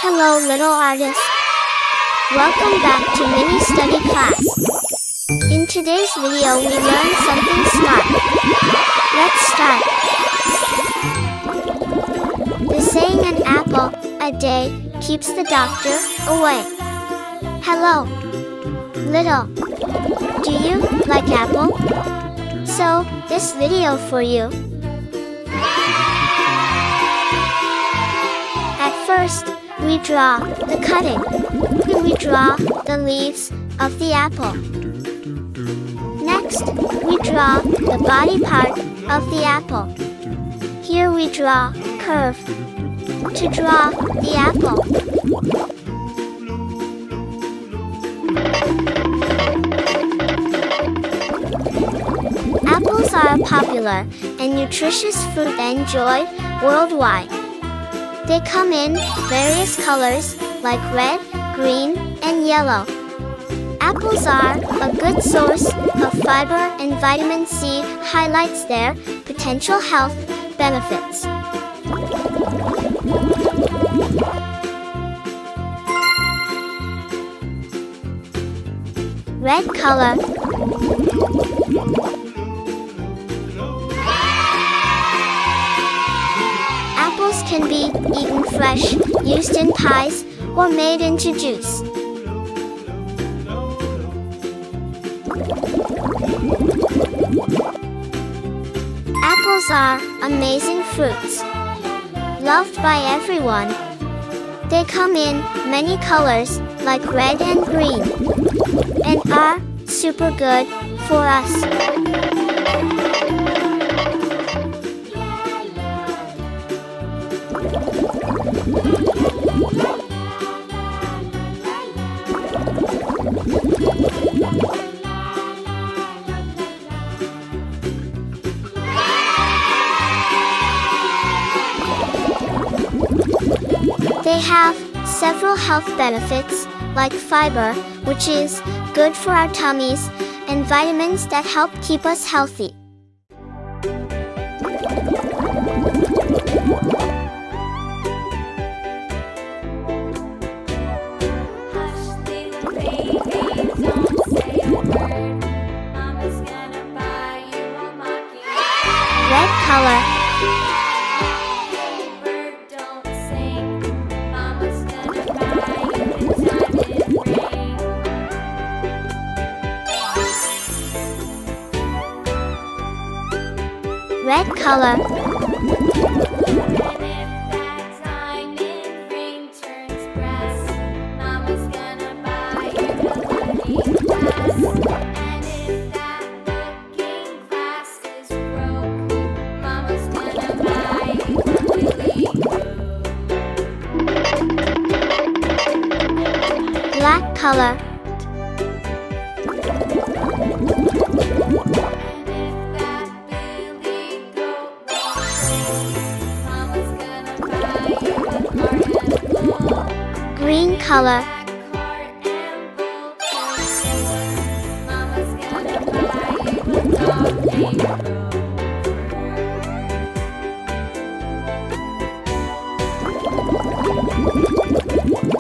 Hello little artists. Welcome back to mini study class. In today's video we learn something smart. Let's start. The saying an apple a day keeps the doctor away. Hello, little. Do you like apple? So, this video for you. At first, we draw the cutting. We draw the leaves of the apple. Next, we draw the body part of the apple. Here we draw curve to draw the apple. Apples are a popular and nutritious fruit enjoyed worldwide. They come in various colors like red, green, and yellow. Apples are a good source of fiber and vitamin C highlights their potential health benefits. Red color. Apples can be eaten fresh, used in pies, or made into juice. Apples are amazing fruits, loved by everyone. They come in many colors like red and green, and are super good for us. They have several health benefits, like fiber, which is good for our tummies, and vitamins that help keep us healthy. Red color. Red color. Black color. Green color.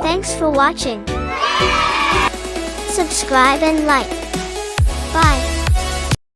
Thanks for watching. Subscribe and like. Bye.